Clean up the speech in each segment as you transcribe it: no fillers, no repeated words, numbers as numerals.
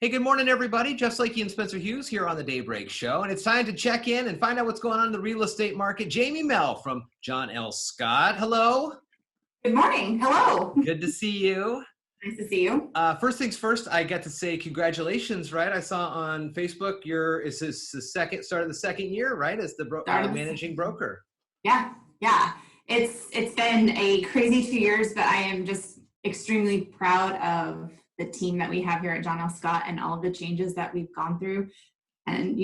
Hey, good morning, everybody. Jeff Slakey and Spencer Hughes here on the Daybreak Show. And it's time to check in and find out what's going on in the real estate market. Jamie Mell from John L. Scott. Hello. Good morning. Hello. Good to see you. Nice to see you. First things first, I got to say congratulations, right? I saw on Facebook is this the start of the second year, right? As the managing broker. Yeah. It's been a crazy 2 years, but I am just extremely proud of the team that we have here at John L. Scott and all of the changes that we've gone through. And,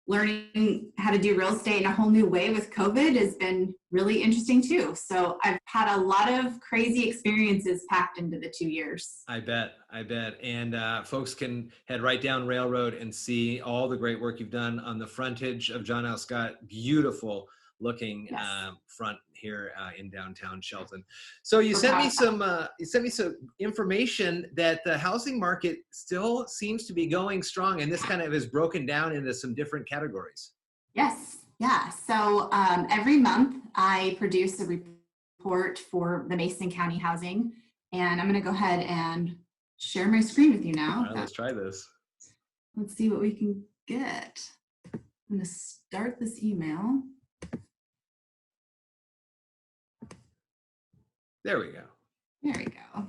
learning how to do real estate in a whole new way with COVID has been really interesting too. So I've had a lot of crazy experiences packed into the 2 years. I bet. And folks can head right down Railroad and see all the great work you've done on the frontage of John L. Scott. Beautiful looking front here in downtown Shelton. So you sent me some information that the housing market still seems to be going strong, and this kind of is broken down into some different categories. Yes. Yeah. So every month I produce a report for the Mason County Housing, and I'm going to go ahead and share my screen with you now. All right, let's try this. Let's see what we can get. I'm going to start this email. There we go. There we go.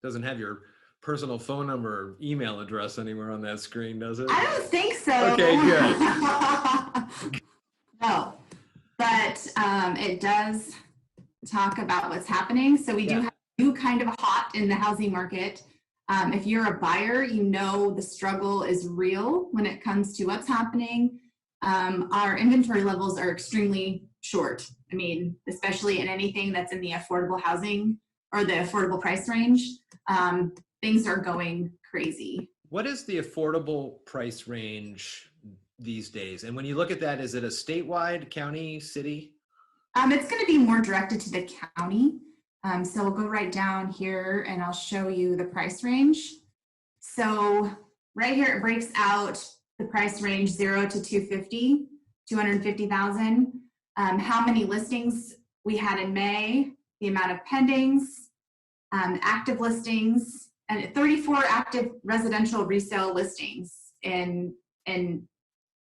Doesn't have your personal phone number or email address anywhere on that screen, does it? I don't think so. Okay, good. No, but it does talk about what's happening. So we do have you kind of hot in the housing market. If you're a buyer, the struggle is real when it comes to what's happening. Our inventory levels are extremely short. I mean, especially in anything that's in the affordable housing or the affordable price range, things are going crazy. What is the affordable price range these days? And when you look at that, is it a statewide, county, city? It's going to be more directed to the county. So we'll go right down here and I'll show you the price range. So right here, it breaks out the price range 0 to 250, 250,000. How many listings we had in May, the amount of pendings, active listings, and 34 active residential resale listings in June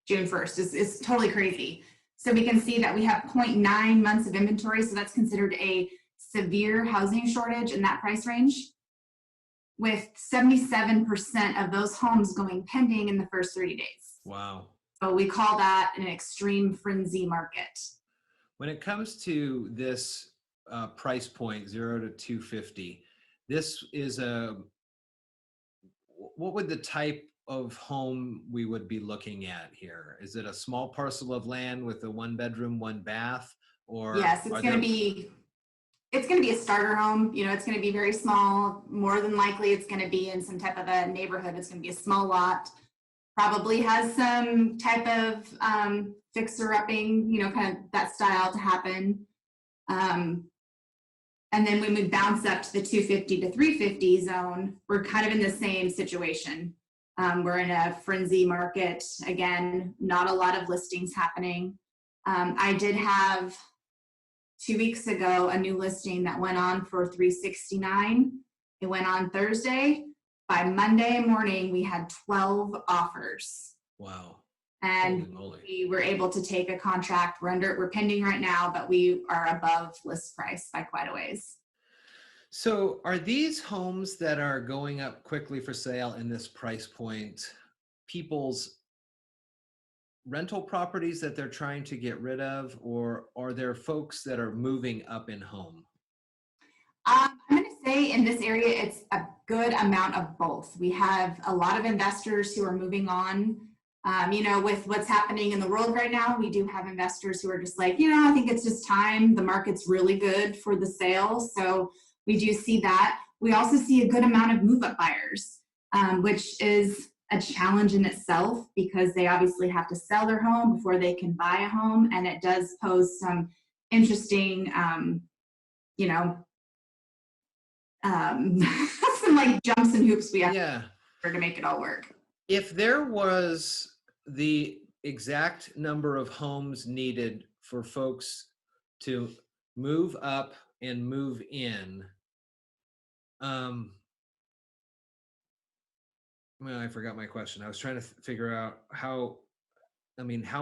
1st is totally crazy. So we can see that we have 0.9 months of inventory. So that's considered a severe housing shortage in that price range, with 77% of those homes going pending in the first 30 days. Wow. So we call that an extreme frenzy market. When it comes to this price point, 0 to 250, this is what would the type of home we would be looking at here? Is it a small parcel of land with a 1 bedroom, 1 bath? Or yes, it's going to be a starter home. It's going to be very small. More than likely, it's going to be in some type of a neighborhood. It's going to be a small lot. Probably has some type of fixer-upping, kind of that style to happen. And then when we bounce up to the 250 to 350 zone, we're kind of in the same situation. We're in a frenzy market. Again, not a lot of listings happening. I did have 2 weeks ago a new listing that went on for 369. It went on Thursday. By Monday morning, we had 12 offers. Wow. And we were able to take a contract. We're pending right now, but we are above list price by quite a ways. So are these homes that are going up quickly for sale in this price point people's rental properties that they're trying to get rid of, or are there folks that are moving up in home? I'm going to say in this area, it's a good amount of both. We have a lot of investors who are moving on. With what's happening in the world right now, we do have investors who are just like, I think it's just time. The market's really good for the sale. So we do see that. We also see a good amount of move-up buyers, which is a challenge in itself because they obviously have to sell their home before they can buy a home. And it does pose some interesting, some like jumps and hoops we have to make it all work. If there was the exact number of homes needed for folks to move up and move in, Well, I forgot my question. I was trying to figure out how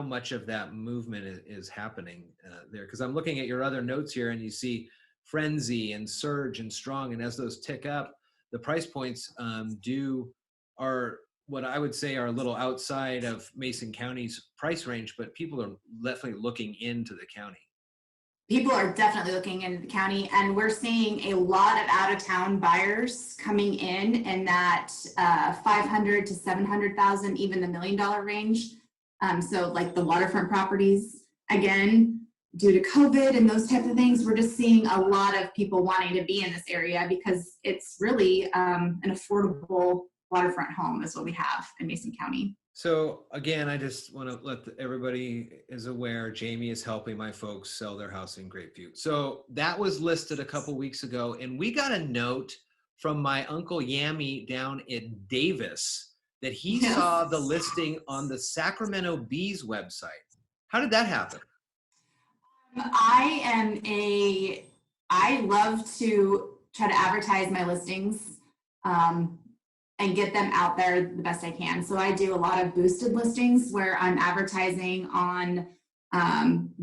much of that movement is happening there. Because I'm looking at your other notes here and you see frenzy and surge and strong. And as those tick up, the price points are what I would say are a little outside of Mason County's price range, but people are definitely looking into the county. People are definitely looking into the county, and we're seeing a lot of out-of-town buyers coming in that 500 to 700,000, even the $1 million range. So like the waterfront properties, again, due to COVID and those types of things, we're just seeing a lot of people wanting to be in this area because it's really an affordable waterfront home is what we have in Mason County. So again, I just want to let everybody is aware, Jamie is helping my folks sell their house in Grapeview. So that was listed a couple weeks ago, and we got a note from my uncle Yami down in Davis that he saw the listing on the Sacramento Bees website. How did that happen? I love to try to advertise my listings. And get them out there the best I can. So I do a lot of boosted listings where I'm advertising on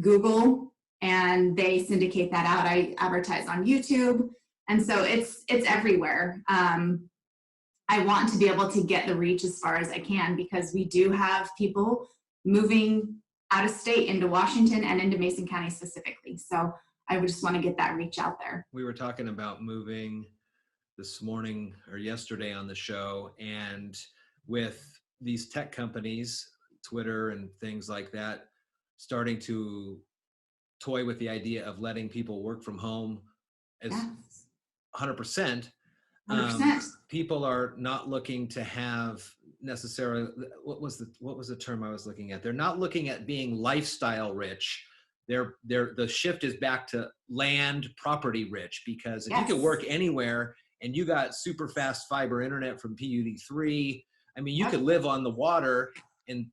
Google and they syndicate that out. I advertise on YouTube. And so it's everywhere. I want to be able to get the reach as far as I can because we do have people moving out of state into Washington and into Mason County specifically. So I would just want to get that reach out there. We were talking about moving this morning or yesterday on the show, and with these tech companies, Twitter and things like that, starting to toy with the idea of letting people work from home as 100%, 100%. People are not looking to have necessarily, what was the term I was looking at? They're not looking at being lifestyle rich. The shift is back to land property rich, because if you can work anywhere and you got super fast fiber internet from PUD3, I mean, you could live on the water and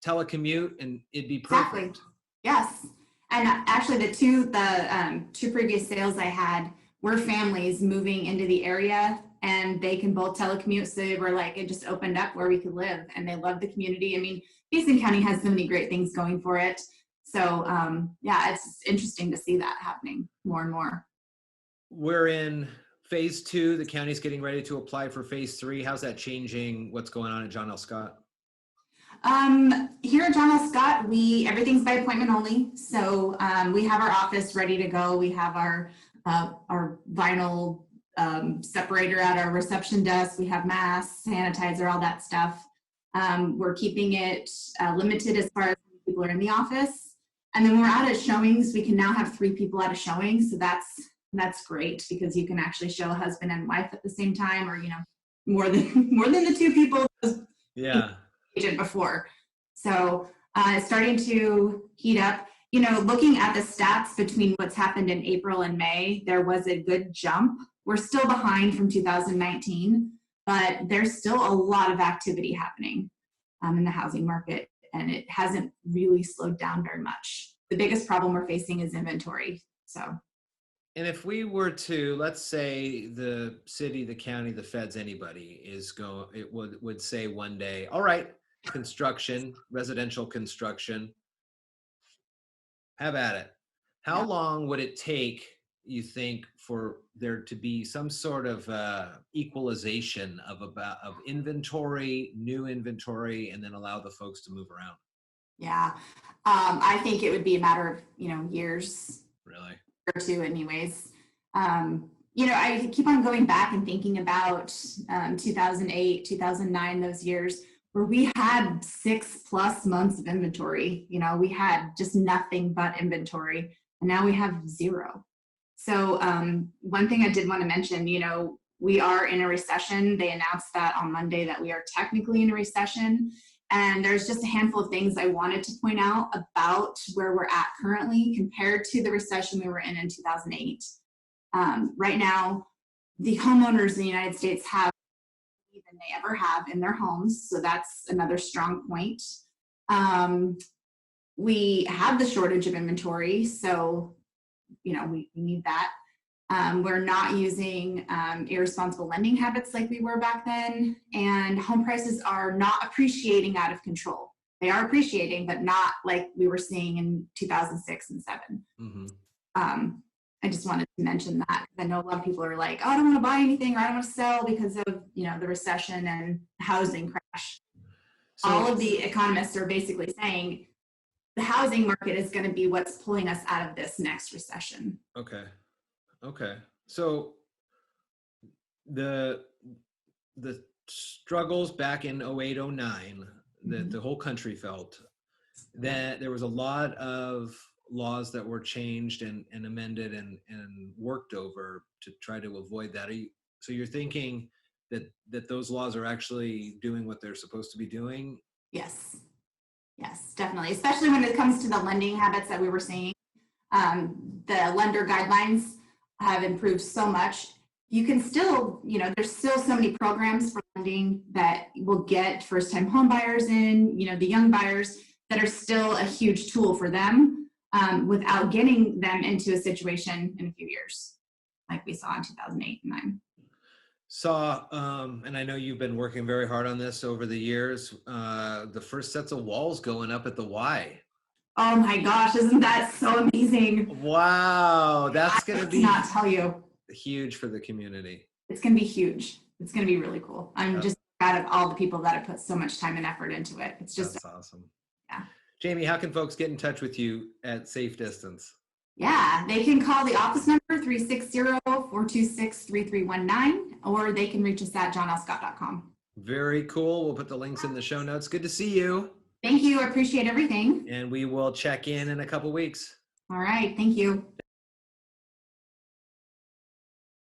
telecommute and it'd be perfect. Exactly. Yes. And actually the two previous sales I had were families moving into the area and they can both telecommute. So they were like, it just opened up where we could live and they love the community. I mean, Mason County has so many great things going for it. So yeah, it's interesting to see that happening more and more. We're in phase 2. The county's getting ready to apply for phase 3. How's that changing what's going on at John L. Scott? Here at John L. Scott, everything's by appointment only. So we have our office ready to go. We have our vinyl separator at our reception desk. We have masks, sanitizer, all that stuff. We're keeping it limited as far as people are in the office. And then when we're out at showings, we can now have 3 people at a showing. So that's great because you can actually show a husband and wife at the same time, or more than the 2 people. Yeah. Before. So it's starting to heat up. Looking at the stats between what's happened in April and May, there was a good jump. We're still behind from 2019, but there's still a lot of activity happening in the housing market, and it hasn't really slowed down very much. The biggest problem we're facing is inventory. And if we were to, let's say the city, the county, the feds, anybody would say one day, all right, construction, residential construction, have at it. How long would it take, you think, for there to be some sort of equalization of inventory, new inventory, and then allow the folks to move around? Yeah, I think it would be a matter of, years. Really? Or 2 anyways. I keep on going back and thinking about 2008, 2009, those years where we had 6+ months of inventory. We had just nothing but inventory, and now we have 0. So one thing I did want to mention, we are in a recession. They announced that on Monday that we are technically in a recession. And there's just a handful of things I wanted to point out about where we're at currently compared to the recession we were in 2008. Right now, the homeowners in the United States have more than they ever have in their homes. So that's another strong point. We have the shortage of inventory. So, we need that. We're not using irresponsible lending habits like we were back then. And home prices are not appreciating out of control. They are appreciating, but not like we were seeing in 2006 and 7. Mm-hmm. I just wanted to mention that because I know a lot of people are like, oh, I don't want to buy anything or I don't want to sell because of, you know, the recession and housing crash. So, all of the economists are basically saying the housing market is going to be what's pulling us out of this next recession. Okay. So the struggles back in 08, 09 that the whole country felt, that there was a lot of laws that were changed and amended and worked over to try to avoid that. So you're thinking that those laws are actually doing what they're supposed to be doing? Yes, definitely. Especially when it comes to the lending habits that we were seeing. The lender guidelines have improved so much. You can still, you know, there's still so many programs for lending that will get first-time home buyers in, you know, the young buyers that are still a huge tool for them without getting them into a situation in a few years, like we saw in 2008 and 9. And I know you've been working very hard on this over the years, the first sets of walls going up at the Y. Oh my gosh, isn't that so amazing? Wow, that's going to be not tell you. Huge for the community. It's going to be huge. It's going to be really cool. I'm just proud of all the people that have put so much time and effort into it. It's just that's awesome. Yeah. Jamie, how can folks get in touch with you at safe distance? Yeah, they can call the office number 360-426-3319, or they can reach us at johnlscott.com. Very cool. We'll put the links in the show notes. Good to see you. Thank you. I appreciate everything. And we will check in a couple weeks. All right. Thank you.